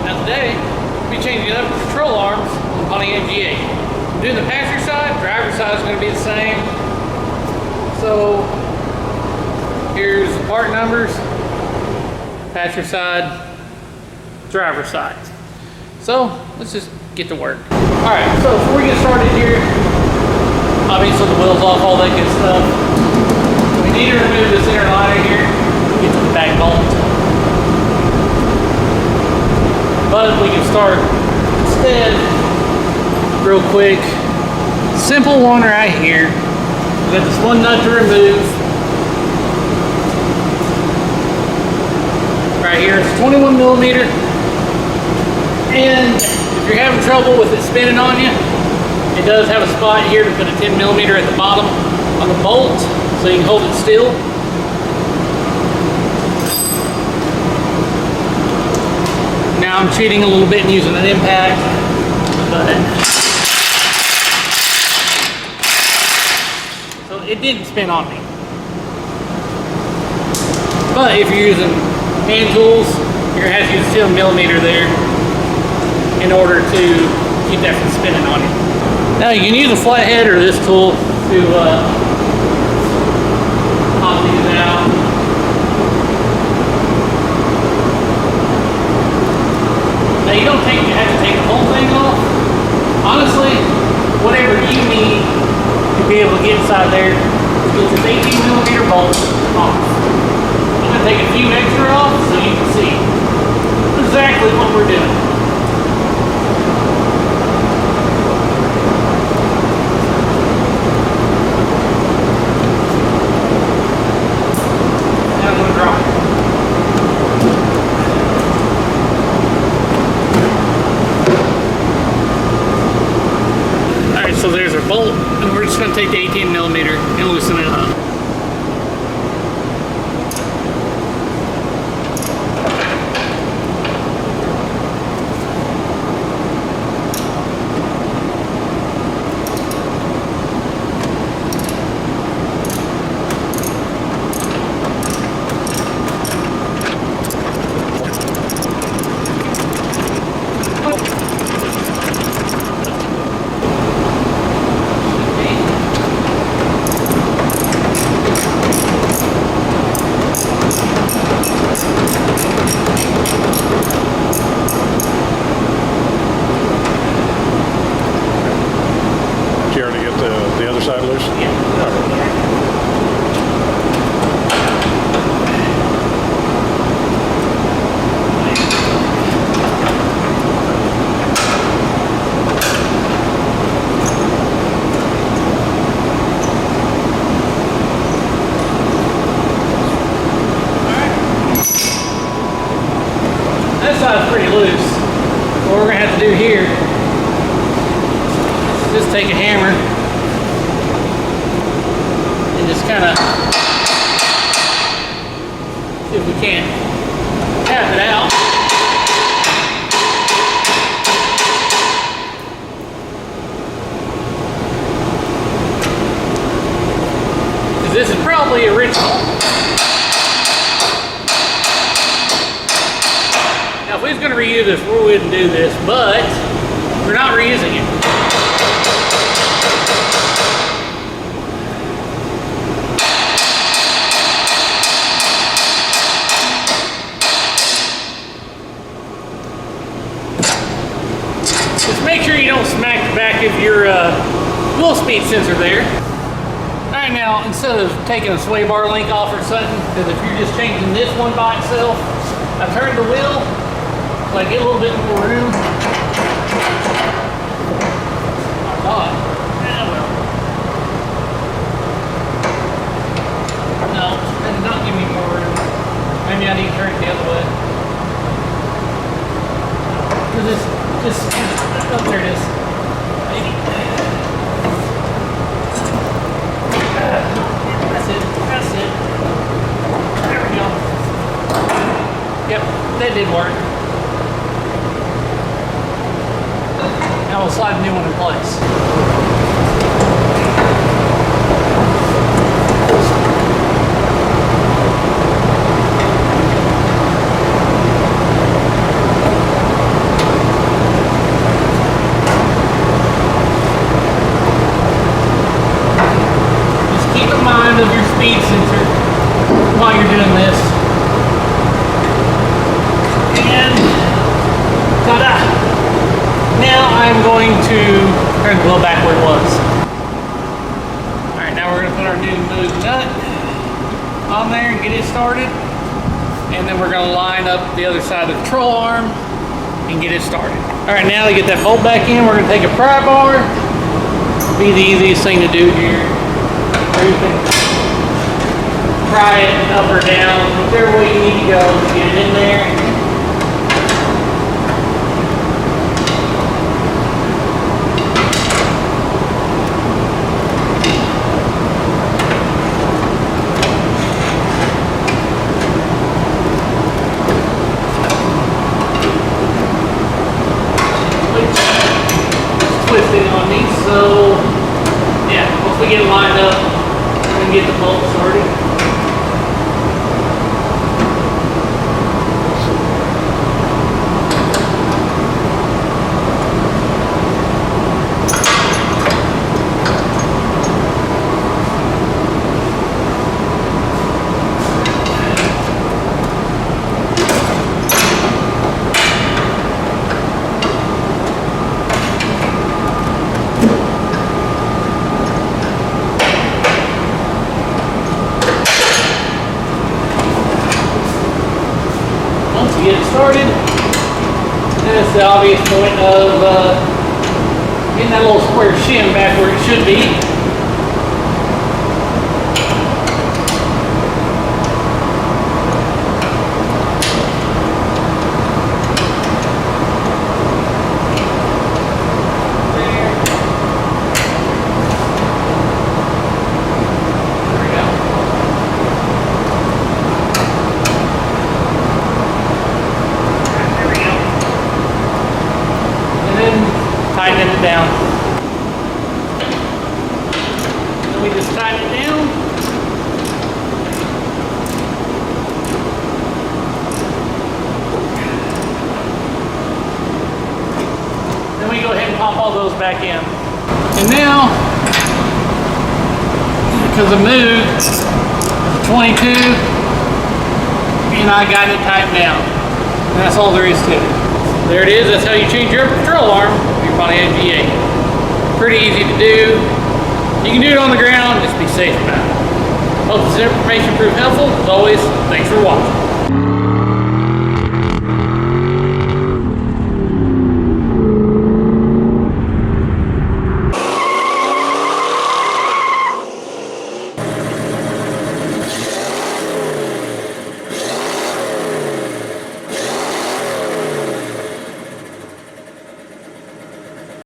Now today, we'll be changing up the control arms on the Pontiac G8. Doing the passenger side, driver side is going to be the same. So here's the part numbers, passenger side, driver side. So let's just get to work. All right, so before we get started here, obviously the wheels off, all that good stuff. We need to remove this inner liner here, get to the back bolt. But we can start instead real quick. Simple one right here. We got this one nut to remove. Right here, it's 21 millimeter. And if you're having trouble with it spinning on you, it does have a spot here to put a 10 millimeter at the bottom on the bolt, so you can hold it still. Now I'm cheating a little bit and using an impact, but so it didn't spin on me. But if you're using hand tools, you're gonna have to use 10 millimeter there in order to keep that from spinning on you. Now you can use a flathead or this tool to pop these out. Now you don't have to take the whole thing off. Honestly, whatever you need to be able to get inside there, get this 18 millimeter bolt off. I'm gonna take a few extra off so you can see exactly what we're doing. So there's our bolt, and we're just going to take the 18 millimeter and loosen it up. Pretty loose. What we're going to have to do here is just take a hammer and just kind of see if we can't tap it out. Because this is probably original. Now, if we was going to reuse this, we wouldn't do this, but we're not reusing it. Just make sure you don't smack the back of your wheel speed sensor there. Alright, now, instead of taking a sway bar link off or something, because if you're just changing this one by itself, I turned the wheel so I get a little bit more room. I thought, yeah, well. No, that did not give me more room. Maybe I need to turn it the other way. Because it's just, oh, there it is. Maybe. That's it, that's it. There we go. Yep, that did work. Now we'll slide a new one in place. and get it started. And then we're gonna line up the other side of the control arm and get it started. All right, now to get that bolt back in, we're gonna take a pry bar. Be the easiest thing to do here. Or you can pry it up or down, whichever way you need to go to get it in there. Twisting on these, so yeah, once we get it lined up, we can get the bolt started. Get it started. And that's the obvious point of getting that little square shim back where it should be. Tightening it down. Then we just tighten it down. Then we go ahead and pop all those back in. And now, because I moved 22, and I got it tightened down. And that's all there is to it. There it is. That's how you change your control arm of your Pontiac G8. Pretty easy to do. You can do it on the ground. Just be safe about it. Hope this information proved helpful. As always, thanks for watching.